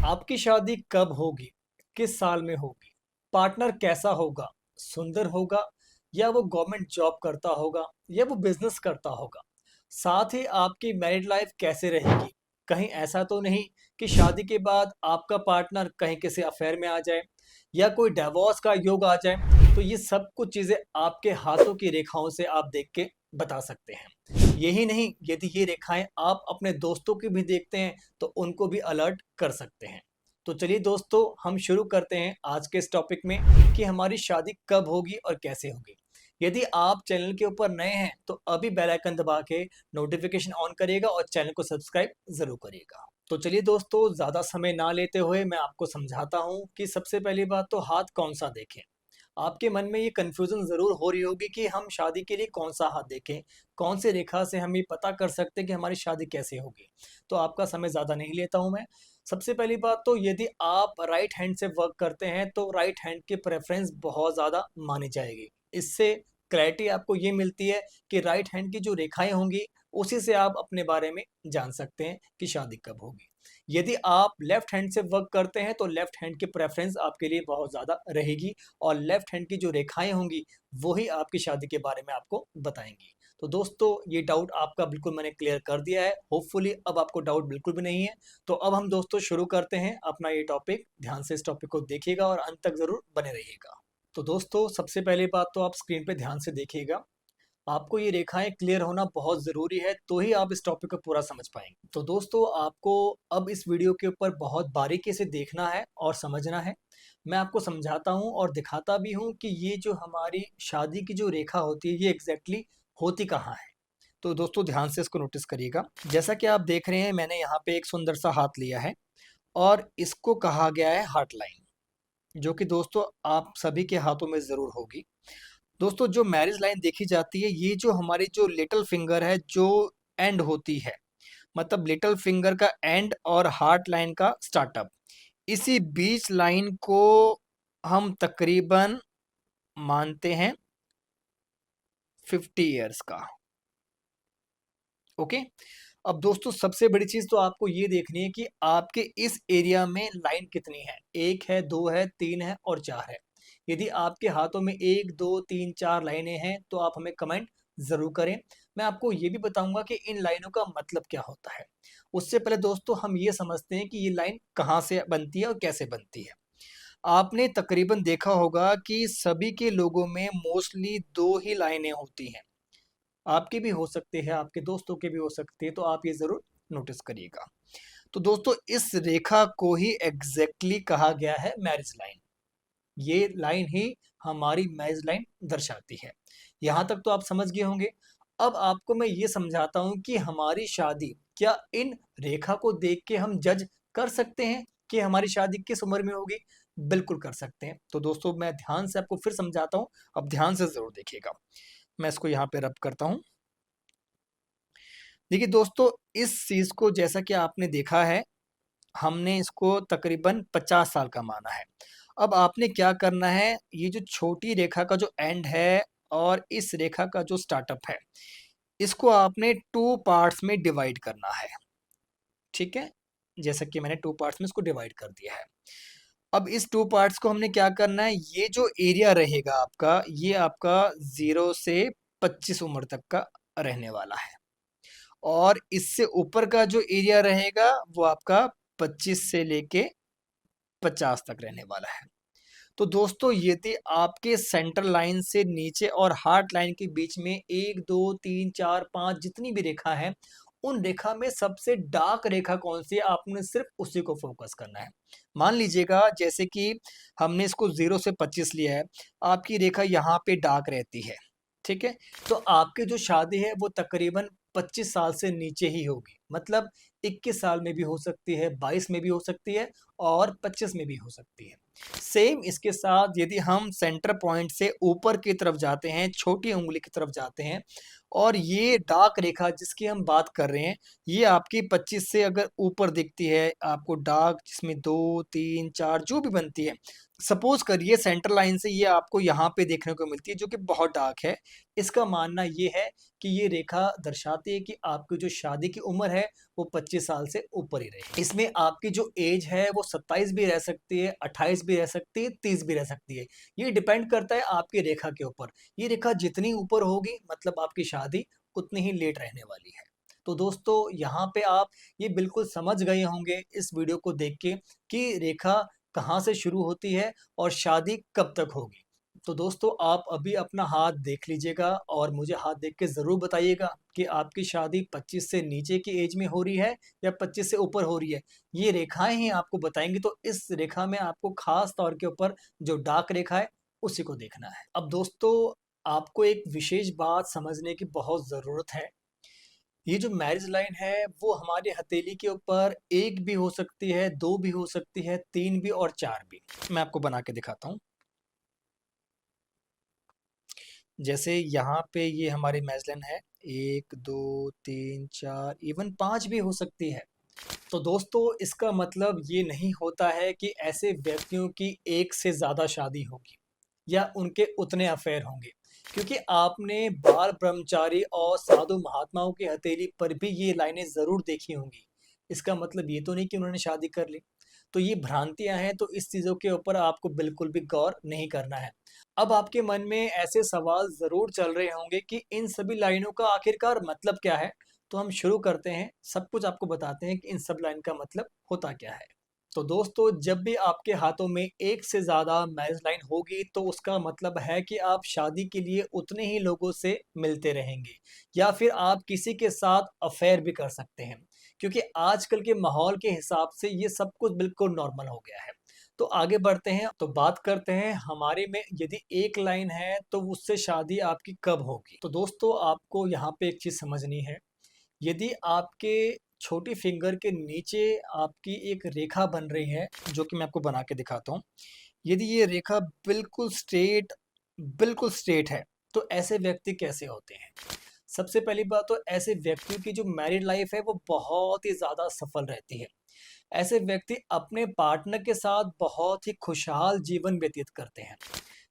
आपकी शादी कब होगी? किस साल में होगी? पार्टनर कैसा होगा? सुंदर होगा या वो गवर्नमेंट जॉब करता होगा या वो बिजनेस करता होगा? साथ ही आपकी मैरिड लाइफ कैसे रहेगी? कहीं ऐसा तो नहीं कि शादी के बाद आपका पार्टनर कहीं किसी अफेयर में आ जाए या कोई डिवोर्स का योग आ जाए? तो ये सब कुछ चीज़ें आपके हाथों की रेखाओं से आप देख के बता सकते हैं। यही नहीं, यदि ये रेखाएँ आप अपने दोस्तों की भी देखते हैं तो उनको भी अलर्ट कर सकते हैं। तो चलिए दोस्तों, हम शुरू करते हैं आज के इस टॉपिक में कि हमारी शादी कब होगी और कैसे होगी। यदि आप चैनल के ऊपर नए हैं तो अभी बेल आइकन दबा के नोटिफिकेशन ऑन करिएगा और चैनल को सब्सक्राइब ज़रूर करिएगा। तो चलिए दोस्तों, ज़्यादा समय ना लेते हुए मैं आपको समझाता हूँ कि सबसे पहली बात तो हाथ कौन-सा देखें। आपके मन में ये कन्फ्यूज़न ज़रूर हो रही होगी कि हम शादी के लिए कौन-सा हाथ देखें, कौन सी रेखा से हम ये पता कर सकते हैं कि हमारी शादी कैसे होगी। तो आपका समय ज़्यादा नहीं लेता हूँ मैं। सबसे पहली बात तो यदि आप राइट हैंड से वर्क करते हैं तो राइट हैंड की प्रेफ़रेंस बहुत ज़्यादा मानी जाएगी। इससे क्लैरिटी आपको ये मिलती है कि राइट हैंड की जो रेखाएँ होंगी, उसी से आप अपने बारे में जान सकते हैं कि शादी कब होगी। यदि आप लेफ्ट हैंड से वर्क करते हैं तो लेफ्ट हैंड की प्रेफ़रेंस आपके लिए बहुत ज़्यादा रहेगी और लेफ्ट हैंड की जो रेखाएँ होंगी, वो ही आपकी शादी के बारे में आपको बताएँगी। तो दोस्तों, ये डाउट आपका बिल्कुल मैंने क्लियर कर दिया है। होपफुली अब आपको डाउट बिल्कुल भी नहीं है। तो अब हम दोस्तों शुरू करते हैं अपना ये टॉपिक। ध्यान से इस टॉपिक को देखिएगा और अंत तक ज़रूर बने रहिएगा। तो दोस्तों, सबसे पहली बात तो आप स्क्रीन पे ध्यान से देखिएगा। आपको ये रेखाएँ क्लियर होना बहुत ज़रूरी है, तो ही आप इस टॉपिक को पूरा समझ पाएँगे। तो दोस्तों, आपको अब इस वीडियो के ऊपर बहुत बारीकी से देखना है और समझना है। मैं आपको समझाता हूँ और दिखाता भी हूँ कि ये जो हमारी शादी की जो रेखा होती है, ये एग्ज़ैक्टली होती कहाँ है। तो दोस्तों, ध्यान से इसको नोटिस करिएगा। जैसा कि आप देख रहे हैं, मैंने यहाँ पे एक सुंदर सा हाथ लिया है और इसको कहा गया है हार्ट लाइन, जो कि दोस्तों आप सभी के हाथों में ज़रूर होगी। दोस्तों, जो मैरिज लाइन देखी जाती है, ये जो हमारी जो लिटिल फिंगर है, जो एंड होती है, मतलब लिटिल फिंगर का एंड और हार्ट लाइन का स्टार्टअप, इसी बीच लाइन को हम तकरीबन मानते हैं 50 इयर्स का। ओके। अब दोस्तों, सबसे बड़ी चीज़ तो आपको ये देखनी है कि आपके इस एरिया में लाइन कितनी है। 1 है, 2 है, 3 है और 4 है। यदि आपके हाथों में 1, 2, 3, 4 लाइनें हैं तो आप हमें कमेंट ज़रूर करें। मैं आपको ये भी बताऊँगा कि इन लाइनों का मतलब क्या होता है। उससे पहले दोस्तों, हम ये समझते हैं कि ये लाइन कहाँ से बनती है और कैसे बनती है। आपने तकरीबन देखा होगा कि सभी के लोगों में मोस्टली 2 ही लाइनें होती हैं। आपकी भी हो सकती है, आपके दोस्तों की भी हो सकती है, तो आप ये ज़रूर नोटिस करिएगा। तो दोस्तों, इस रेखा को ही एग्ज़ैक्टली कहा गया है मैरिज लाइन। ये लाइन ही हमारी मैरिज लाइन दर्शाती है। यहाँ तक तो आप समझ गए होंगे। अब आपको मैं ये समझाता हूँ कि हमारी शादी क्या इन रेखा को देख के हम जज कर सकते हैं कि हमारी शादी किस उम्र में होगी? बिल्कुल कर सकते हैं। तो दोस्तों, मैं ध्यान से आपको फिर समझाता हूँ, अब ध्यान से ज़रूर देखिएगा। मैं इसको यहाँ पे रब करता हूँ। देखिए दोस्तों, इस चीज़ को जैसा कि आपने देखा है, हमने इसको तकरीबन 50 साल का माना है। अब आपने क्या करना है, ये जो छोटी रेखा का जो एंड है और इस रेखा का जो स्टार्टअप है, इसको आपने 2 पार्ट्स में डिवाइड करना है, ठीक है? जैसा कि मैंने 2 पार्ट्स में इसको डिवाइड कर दिया है। अब इस 2 पार्ट्स को हमने क्या करना है, ये जो एरिया रहेगा आपका, ये आपका 0 से 25 उम्र तक का रहने वाला है। और इससे ऊपर का जो एरिया रहेगा वो आपका 25 से लेके 50 तक रहने वाला है। तो दोस्तों, यदि आपके सेंटर लाइन से नीचे और हार्ट लाइन के बीच में 1, 2, 3, 4, 5 जितनी भी रेखा है, उन रेखा में सबसे डार्क रेखा कौन सी है, आपने सिर्फ उसी को फोकस करना है। मान लीजिएगा जैसे कि हमने इसको 0 से 25 लिया है, आपकी रेखा यहाँ पे डार्क रहती है, ठीक है? तो आपकी जो शादी है वो तकरीबन 25 साल से नीचे ही होगी। मतलब 21 साल में भी हो सकती है, 22 में भी हो सकती है और 25 में भी हो सकती है। सेम इसके साथ यदि हम सेंटर पॉइंट से ऊपर की तरफ जाते हैं, छोटी उंगली की तरफ जाते हैं और ये डार्क रेखा जिसकी हम बात कर रहे हैं, ये आपकी 25 से अगर ऊपर दिखती है आपको डार्क, जिसमें 2, 3, 4 जो भी बनती है, सपोज करिए सेंटर लाइन से ये आपको यहाँ पे देखने को मिलती है जो कि बहुत डार्क है। इसका मानना ये है कि ये रेखा दर्शाती है कि आपकी जो शादी की उम्र है वो 25 साल से ऊपर ही रहे। इसमें आपकी जो एज है वो 27 भी रह सकती है, 28 भी रह सकती है, 30 भी रह सकती है। ये डिपेंड करता है आपकी रेखा के ऊपर। ये रेखा जितनी ऊपर होगी मतलब आपकी शादी उतनी ही लेट रहने वाली है। तो दोस्तों यहाँ पे आप ये बिल्कुल समझ गए होंगे इस वीडियो को देख के कि रेखा कहाँ से शुरू होती है और शादी कब तक होगी। तो दोस्तों आप अभी अपना हाथ देख लीजिएगा और मुझे हाथ देख के ज़रूर बताइएगा कि आपकी शादी 25 से नीचे की एज में हो रही है या 25 से ऊपर हो रही है। ये रेखाएं ही आपको बताएंगी। तो इस रेखा में आपको खास तौर के ऊपर जो डार्क रेखा है उसी को देखना है। अब दोस्तों आपको एक विशेष बात समझने की बहुत ज़रूरत है। ये जो मैरिज लाइन है वो हमारे हथेली के ऊपर एक भी हो सकती है, दो भी हो सकती है, तीन भी और चार भी। मैं आपको बना के दिखाता हूँ। जैसे यहाँ पे ये हमारी मैच लाइन है, 1, 2, 3, 4, इवन 5 भी हो सकती है। तो दोस्तों इसका मतलब ये नहीं होता है कि ऐसे व्यक्तियों की एक से ज़्यादा शादी होगी या उनके उतने अफेयर होंगे, क्योंकि आपने बाल ब्रह्मचारी और साधु महात्माओं की हथेली पर भी ये लाइनें ज़रूर देखी होंगी। इसका मतलब ये तो नहीं कि उन्होंने शादी कर ली। तो ये भ्रांतियां हैं, तो इस चीज़ों के ऊपर आपको बिल्कुल भी गौर नहीं करना है। अब आपके मन में ऐसे सवाल ज़रूर चल रहे होंगे कि इन सभी लाइनों का आखिरकार मतलब क्या है। तो हम शुरू करते हैं, सब कुछ आपको बताते हैं कि इन सब लाइन का मतलब होता क्या है। तो दोस्तों जब भी आपके हाथों में एक से ज़्यादा मैरिज लाइन होगी तो उसका मतलब है कि आप शादी के लिए उतने ही लोगों से मिलते रहेंगे या फिर आप किसी के साथ अफेयर भी कर सकते हैं, क्योंकि आजकल के माहौल के हिसाब से ये सब कुछ बिल्कुल नॉर्मल हो गया है। तो आगे बढ़ते हैं, तो बात करते हैं हमारे में यदि एक लाइन है तो उससे शादी आपकी कब होगी। तो दोस्तों आपको यहाँ पे एक चीज़ समझनी है। यदि आपके छोटी फिंगर के नीचे आपकी एक रेखा बन रही है, जो कि मैं आपको बना के दिखाता हूँ। यदि ये रेखा बिल्कुल स्ट्रेट है, तो ऐसे व्यक्ति कैसे होते हैं? सबसे पहली बात तो ऐसे व्यक्तियों की जो मैरिड लाइफ है वो बहुत ही ज़्यादा सफल रहती है। ऐसे व्यक्ति अपने पार्टनर के साथ बहुत ही खुशहाल जीवन व्यतीत करते हैं।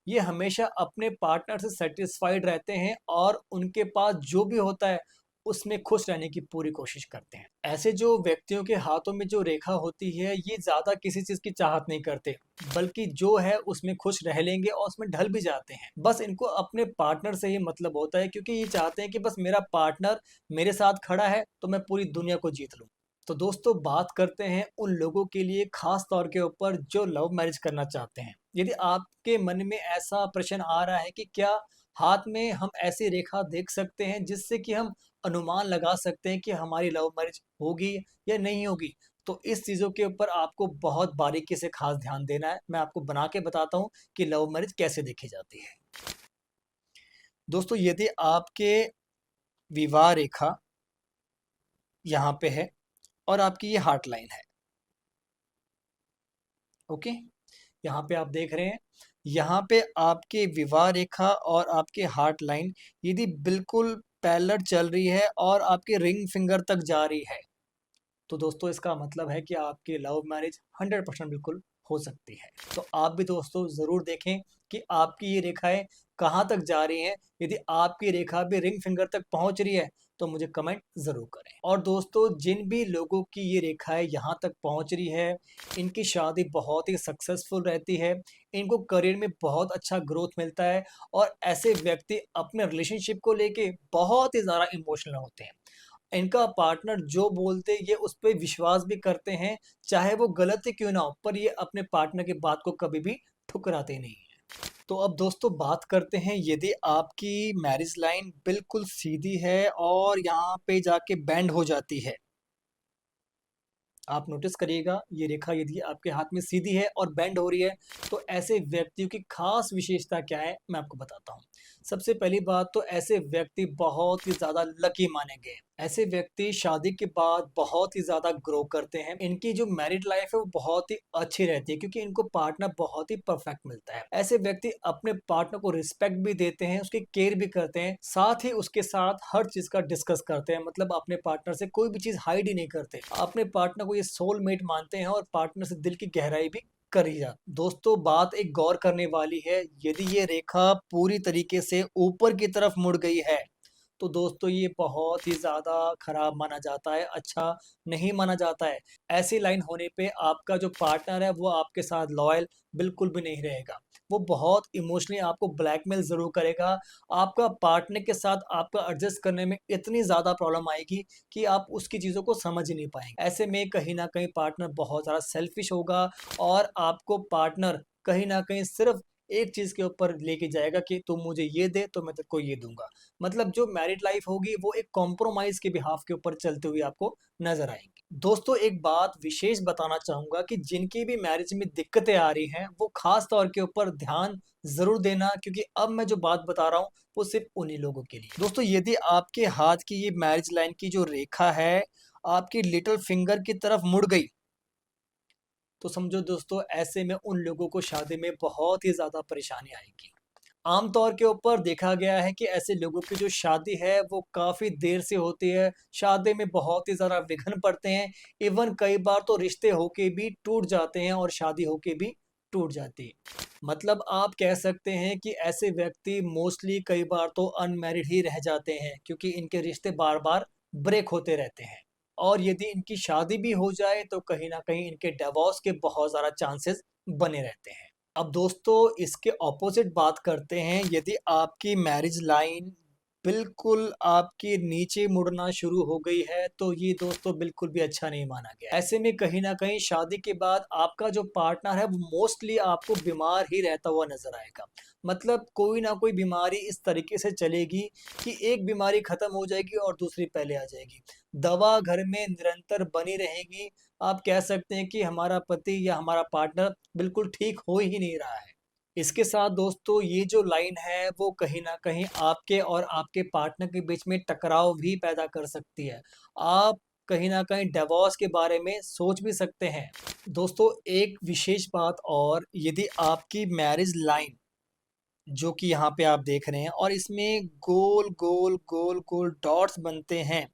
ये हमेशा अपने पार्टनर से सैटिस्फाइड रहते हैं और उनके पास जो भी होता है उसमें खुश रहने की पूरी कोशिश करते हैं। ऐसे जो व्यक्तियों के हाथों में जो रेखा होती है ये ज़्यादा किसी चीज़ की चाहत नहीं करते, बल्कि जो है उसमें खुश रह लेंगे और उसमें ढल भी जाते हैं। बस इनको अपने पार्टनर से ही मतलब होता है, क्योंकि ये चाहते हैं कि बस मेरा पार्टनर मेरे साथ खड़ा है तो मैं पूरी दुनिया को जीत लूँ। तो दोस्तों बात करते हैं उन लोगों के लिए खास तौर के ऊपर जो लव मैरिज करना चाहते हैं। यदि आपके मन में ऐसा प्रश्न आ रहा है कि क्या हाथ में हम ऐसी रेखा देख सकते हैं जिससे कि हम अनुमान लगा सकते हैं कि हमारी लव मैरिज होगी या नहीं होगी, तो इस चीज़ों के ऊपर आपको बहुत बारीकी से खास ध्यान देना है। मैं आपको बना के बताता हूँ कि लव मैरिज कैसे देखी जाती है। दोस्तों यदि आपके विवाह रेखा यहाँ पे है और आपकी ये हार्ट लाइन है, ओके, यहाँ पे आप देख रहे हैं, यहाँ पे आपके विवाह रेखा और आपके हार्ट लाइन यदि बिल्कुल पैरेलल चल रही है और आपके रिंग फिंगर तक जा रही है, तो दोस्तों इसका मतलब है कि आपकी लव मैरिज 100% बिल्कुल हो सकती है। तो आप भी दोस्तों ज़रूर देखें कि आपकी ये रेखाएं कहाँ तक जा रही हैं। यदि आपकी रेखा भी रिंग फिंगर तक पहुँच रही है तो मुझे कमेंट ज़रूर करें। और दोस्तों जिन भी लोगों की ये रेखाएं यहाँ तक पहुँच रही है, इनकी शादी बहुत ही सक्सेसफुल रहती है, इनको करियर में बहुत अच्छा ग्रोथ मिलता है और ऐसे व्यक्ति अपने रिलेशनशिप को लेके बहुत ही ज़्यादा इमोशनल होते हैं। इनका पार्टनर जो बोलते ये उस पे विश्वास भी करते हैं, चाहे वो गलत ही क्यों ना हो, पर ये अपने पार्टनर की बात को कभी भी ठुकराते नहीं हैं। तो अब दोस्तों बात करते हैं, यदि आपकी मैरिज लाइन बिल्कुल सीधी है और यहाँ पे जाके बैंड हो जाती है, आप नोटिस करिएगा ये रेखा यदि आपके हाथ में सीधी है और बेंड हो रही है, तो ऐसे व्यक्तियों की खास विशेषता क्या है मैं आपको बताता हूँ। सबसे पहली बात तो ऐसे व्यक्ति बहुत ही ज़्यादा लकी माने गए हैं। ऐसे व्यक्ति शादी के बाद बहुत ही ज़्यादा ग्रो करते हैं। इनकी जो मैरिड लाइफ है वो बहुत ही अच्छी रहती है क्योंकि इनको पार्टनर बहुत ही परफेक्ट मिलता है। ऐसे व्यक्ति अपने पार्टनर को रिस्पेक्ट भी देते हैं, उसकी केयर भी करते हैं, साथ ही उसके साथ हर चीज़ का डिस्कस करते हैं। मतलब अपने पार्टनर से कोई भी चीज़ हाइड ही नहीं करते। अपने पार्टनर को ये सोलमेट मानते हैं और पार्टनर से दिल की गहराई भी करी जा। दोस्तों बात एक गौर करने वाली है, यदि ये रेखा पूरी तरीके से ऊपर की तरफ मुड़ गई है, तो दोस्तों ये बहुत ही ज़्यादा खराब माना जाता है, अच्छा नहीं माना जाता है। ऐसी लाइन होने पे आपका जो पार्टनर है वो आपके साथ लॉयल बिल्कुल भी नहीं रहेगा। वो बहुत इमोशनली आपको ब्लैकमेल ज़रूर करेगा। आपका पार्टनर के साथ आपका एडजस्ट करने में इतनी ज़्यादा प्रॉब्लम आएगी कि आप उसकी चीज़ों को समझ ही नहीं पाएँगे। ऐसे में कहीं न कहीं पार्टनर बहुत ज़्यादा सेल्फिश होगा और आपको पार्टनर कहीं न कहीं सिर्फ़ एक चीज़ के ऊपर लेके जाएगा कि तुम मुझे ये दे तो मैं तेरे को ये दूँगा। मतलब जो मैरिड लाइफ़ होगी वो एक कॉम्प्रोमाइज़ के बिहाफ़ के ऊपर चलते हुए आपको नज़र आएँगी। दोस्तों एक बात विशेष बताना चाहूँगा कि जिनकी भी मैरिज में दिक्कतें आ रही हैं, वो ख़ास तौर के ऊपर ध्यान ज़रूर देना क्योंकि अब मैं जो बात बता रहा हूँ, वो सिर्फ़ उन्हीं लोगों के लिए। दोस्तों यदि आपके हाथ की ये मैरिज लाइन की जो रेखा है, आपकी लिटिल फिंगर की तरफ मुड़ गई, तो समझो दोस्तों ऐसे में उन लोगों को शादी में बहुत ही ज़्यादा परेशानी आएगी। आम तौर के ऊपर देखा गया है कि ऐसे लोगों की जो शादी है वो काफ़ी देर से होती है, शादी में बहुत ही ज़्यादा विघ्न पड़ते हैं, इवन कई बार तो रिश्ते होके भी टूट जाते हैं और शादी होके भी टूट जाती है। मतलब आप कह सकते हैं कि ऐसे व्यक्ति मोस्टली कई बार तो अनमैरिड ही रह जाते हैं क्योंकि इनके रिश्ते बार-बार ब्रेक होते रहते हैं। और यदि इनकी शादी भी हो जाए तो कहीं न कहीं इनके डिवोर्स के बहुत ज़्यादा चांसेस बने रहते हैं। अब दोस्तों इसके ऑपोज़िट बात करते हैं, यदि आपकी मैरिज लाइन बिल्कुल आपके नीचे मुड़ना शुरू हो गई है, तो ये दोस्तों बिल्कुल भी अच्छा नहीं माना गया। ऐसे में कहीं न कहीं शादी के बाद आपका जो पार्टनर है वो मोस्टली आपको बीमार ही रहता हुआ नज़र आएगा। मतलब कोई ना कोई बीमारी इस तरीके से चलेगी कि एक बीमारी खत्म हो जाएगी और दूसरी पहले आ जाएगी। दवा घर में निरंतर बनी रहेगी। आप कह सकते हैं कि हमारा पति या हमारा पार्टनर बिल्कुल ठीक हो ही नहीं रहा है। इसके साथ दोस्तों ये जो लाइन है वो कहीं न कहीं आपके और आपके पार्टनर के बीच में टकराव भी पैदा कर सकती है। आप कहीं न कहीं डिवोर्स के बारे में सोच भी सकते हैं। दोस्तों एक विशेष बात और, यदि आपकी मैरिज लाइन जो कि यहाँ पे आप देख रहे हैं और इसमें गोल-गोल, गोल-गोल डॉट्स बनते हैं,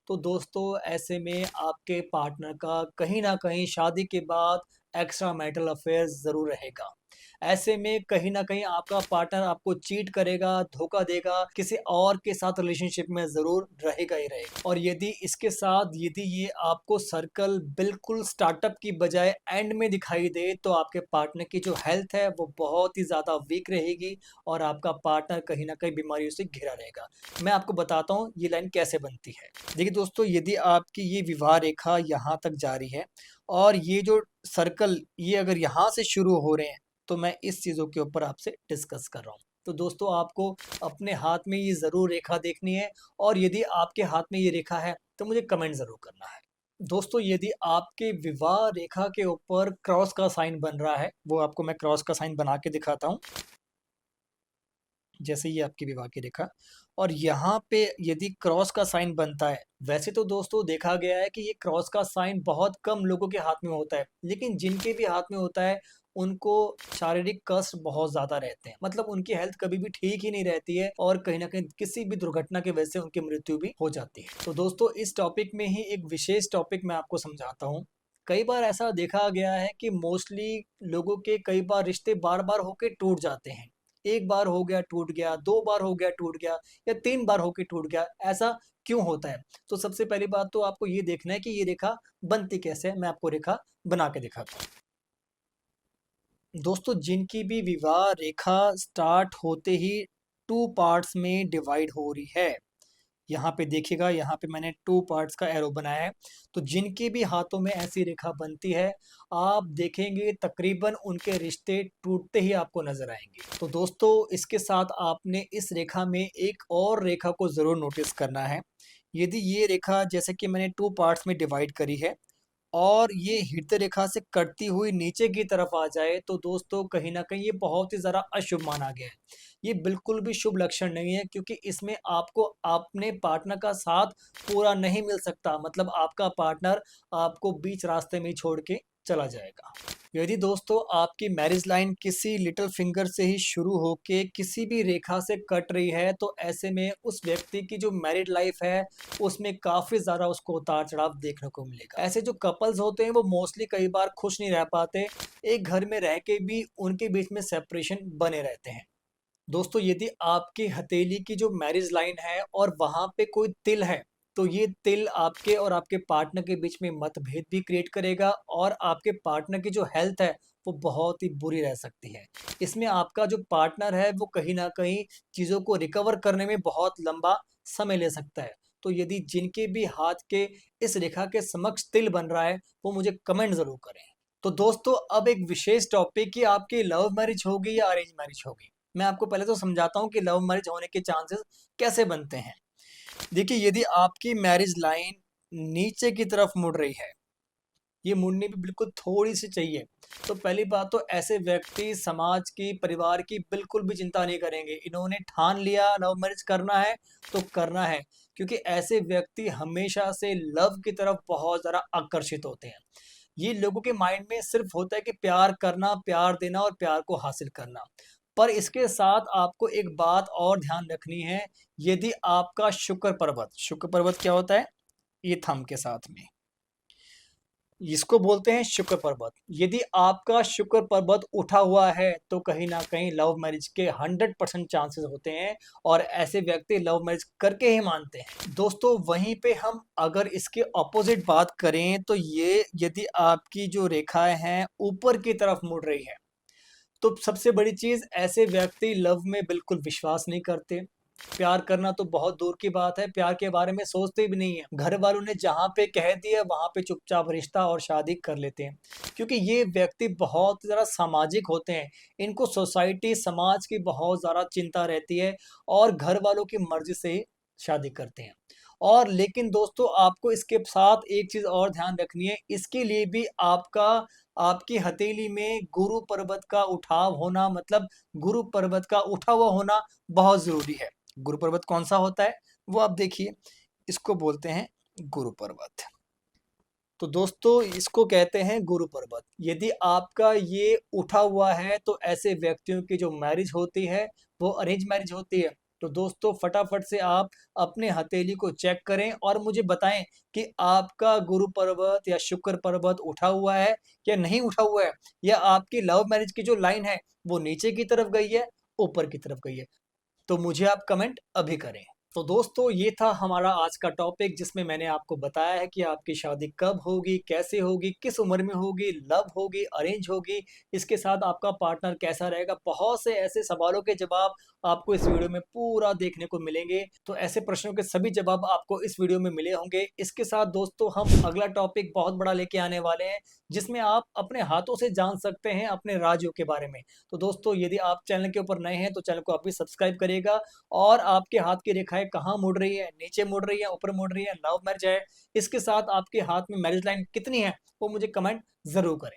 तो दोस्तों ऐसे में आपके पार्टनर का कहीं न कहीं शादी के बाद एक्स्ट्रा मैरिटल अफ़ेयर ज़रूर रहेगा। ऐसे में कहीं न कहीं आपका पार्टनर आपको चीट करेगा, धोखा देगा, किसी और के साथ रिलेशनशिप में ज़रूर रहेगा ही रहेगा। और यदि इसके साथ यदि ये आपको सर्कल बिल्कुल स्टार्टअप की बजाय एंड में दिखाई दे, तो आपके पार्टनर की जो हेल्थ है वो बहुत ही ज़्यादा वीक रहेगी और आपका पार्टनर कहीं न कहीं बीमारियों से घिरा रहेगा। मैं आपको बताता हूँ ये लाइन कैसे बनती है। देखिए दोस्तों यदि आपकी ये विवाह रेखा यहाँ तक जारी है और ये जो सर्कल ये अगर यहाँ से शुरू हो रहे हैं, तो मैं इस चीज़ों के ऊपर आपसे डिस्कस कर रहा हूँ। तो दोस्तों आपको अपने हाथ में ये ज़रूर रेखा देखनी है और यदि आपके हाथ में ये रेखा है, तो मुझे कमेंट ज़रूर करना है। दोस्तों यदि आपके विवाह रेखा के ऊपर क्रॉस का साइन बन रहा है, वो आपको मैं क्रॉस का साइन बना के दिखाता हूँ। जैसे ये आपकी विवाह की रेखा और यहाँ पे यदि क्रॉस का साइन बनता है, वैसे तो दोस्तों देखा गया है कि ये क्रॉस का साइन बहुत कम लोगों के हाथ में होता है, लेकिन जिनके भी हाथ में होता है, उनको शारीरिक कष्ट बहुत ज़्यादा रहते हैं। मतलब उनकी हेल्थ कभी भी ठीक ही नहीं रहती है और कहीं न कहीं किसी भी दुर्घटना की वजह से उनकी मृत्यु भी हो जाती है। तो दोस्तों इस टॉपिक में ही एक विशेष टॉपिक मैं आपको समझाता हूँ। कई बार ऐसा देखा गया है कि मोस्टली लोगों के कई बार रिश्ते बार-बार होके टूट जाते हैं। 1 बार हो गया टूट गया, 2 बार हो गया टूट गया या 3 बार होके टूट गया, ऐसा क्यों होता है? तो सबसे पहली बात तो आपको ये देखना है कि ये रेखा बनती कैसे है? मैं आपको रेखा बना के दिखाता हूँ। दोस्तों जिनकी भी विवाह रेखा स्टार्ट होते ही 2 पार्ट्स में डिवाइड हो रही है, यहाँ पे देखिएगा, यहाँ पे मैंने 2 पार्ट्स का एरो बनाया है। तो जिनके भी हाथों में ऐसी रेखा बनती है, आप देखेंगे तकरीबन उनके रिश्ते टूटते ही आपको नज़र आएँगे। तो दोस्तों इसके साथ आपने इस रेखा में एक और रेखा को ज़रूर नोटिस करना है। यदि ये रेखा जैसे कि मैंने 2 पार्ट्स में डिवाइड करी है और ये हृदय रेखा से कटती हुई नीचे की तरफ आ जाए तो दोस्तों कहीं न कहीं ये बहुत ही ज़्यादा अशुभ माना गया है। ये बिल्कुल भी शुभ लक्षण नहीं है क्योंकि इसमें आपको अपने पार्टनर का साथ पूरा नहीं मिल सकता, मतलब आपका पार्टनर आपको बीच रास्ते में ही छोड़ के चला जाएगा। यदि दोस्तों आपकी मैरिज लाइन किसी लिटिल फिंगर से ही शुरू होके किसी भी रेखा से कट रही है, तो ऐसे में उस व्यक्ति की जो मैरिड लाइफ है उसमें काफ़ी ज़्यादा उसको उतार-चढ़ाव देखने को मिलेगा। ऐसे जो कपल्स होते हैं वो मोस्टली कई बार खुश नहीं रह पाते, एक घर में रह के भी उनके बीच में सेपरेशन बने रहते हैं। दोस्तों यदि आपकी हथेली की जो मैरिज लाइन है और वहाँ पे कोई तिल है, तो ये तिल आपके और आपके पार्टनर के बीच में मतभेद भी क्रिएट करेगा और आपके पार्टनर की जो हेल्थ है, वो बहुत ही बुरी रह सकती है। इसमें आपका जो पार्टनर है, वो कहीं न कहीं चीज़ों को रिकवर करने में बहुत लंबा समय ले सकता है। तो यदि जिनके भी हाथ के इस रेखा के समक्ष तिल बन रहा है, वो मुझे कमेंट ज़रूर करें। तो दोस्तों अब एक विशेष टॉपिक कि आपकी लव मैरिज होगी या अरेंज मैरिज होगी। मैं आपको पहले तो समझाता हूँ कि लव मैरिज होने के चांसेस कैसे बनते हैं। देखिए यदि आपकी मैरिज लाइन नीचे की तरफ मुड़ रही है, ये मुड़नी भी बिल्कुल थोड़ी-सी चाहिए। तो पहली बात तो ऐसे व्यक्ति समाज की, परिवार की बिल्कुल भी चिंता नहीं करेंगे। इन्होंने ठान लिया लव मैरिज करना है, तो करना है। क्योंकि ऐसे व्यक्ति हमेशा से लव की तरफ बहुत ज़्यादा आकर्षित होते हैं। ये लोगों के माइंड में सिर्फ़ होता है कि प्यार करना, प्यार देना और प्यार को हासिल करना। पर इसके साथ आपको एक बात और ध्यान रखनी है, यदि आपका शुक्र पर्वत क्या होता है? ये थंब के साथ में। इसको बोलते हैं शुक्र पर्वत। यदि आपका शुक्र पर्वत उठा हुआ है, तो कहीं न कहीं लव मैरिज के 100% चांसेस होते हैं और ऐसे व्यक्ति लव मैरिज करके ही मानते हैं। दोस्तों वहीं पे हम अगर इसके ऑपोज़िट बात करें, तो ये यदि आपकी जो रेखाएँ हैं, ऊपर की तरफ मुड़ रही है, तो सबसे बड़ी चीज़ ऐसे व्यक्ति लव में बिल्कुल विश्वास नहीं करते। प्यार करना तो बहुत दूर की बात है, प्यार के बारे में सोचते भी नहीं हैं। घर वालों ने जहाँ पे कह दिया वहाँ पे चुपचाप रिश्ता और शादी कर लेते हैं। क्योंकि ये व्यक्ति बहुत ज़्यादा सामाजिक होते हैं। इनको सोसाइटी, समाज की बहुत ज़्यादा चिंता रहती है और घर वालों की मर्ज़ी से ही शादी करते हैं। और लेकिन दोस्तों आपको इसके साथ एक चीज़ और ध्यान रखनी है, इसके लिए भी आपकी हथेली में गुरु पर्वत का उठाव होना, मतलब गुरु पर्वत का उठा हुआ होना बहुत ज़रूरी है। गुरु पर्वत कौन-सा होता है? वो आप देखिए, इसको बोलते हैं गुरु पर्वत। तो दोस्तों इसको कहते हैं गुरु पर्वत। यदि आपका ये उठा हुआ है तो ऐसे व्यक्तियों की जो मैरिज होती है वो अरेंज मैरिज होती है। तो दोस्तों फटाफट से आप अपने हथेली को चेक करें और मुझे बताएं कि आपका गुरु पर्वत या शुक्र पर्वत उठा हुआ है या नहीं उठा हुआ है, या आपकी लव मैरिज की जो लाइन है वो नीचे की तरफ गई है, ऊपर की तरफ गई है। तो मुझे आप कमेंट अभी करें। तो दोस्तों ये था हमारा आज का टॉपिक जिसमें मैंने आपको बताया है कि आपकी शादी कब होगी, कैसे होगी, किस उम्र में होगी, लव होगी, अरेंज होगी, इसके साथ आपका पार्टनर कैसा रहेगा। बहुत से ऐसे सवालों के जवाब आपको इस वीडियो में पूरा देखने को मिलेंगे। तो ऐसे प्रश्नों के सभी जवाब आपको इस वीडियो में मिले होंगे। इसके साथ दोस्तों हम अगला टॉपिक बहुत बड़ा लेके आने वाले हैं जिसमें आप अपने हाथों से जान सकते हैं अपने राज्यों के बारे में। तो दोस्तों यदि आप चैनल के ऊपर नए हैं तो चैनल को अभी सब्सक्राइब करिएगा और आपके हाथ की रेखाएँ कहाँ मुड़ रही है, नीचे मुड़ रही है, ऊपर मुड़ रही है, लव मैरिज है, इसके साथ आपके हाथ में मैरिज लाइन कितनी है, वो मुझे कमेंट ज़रूर करें।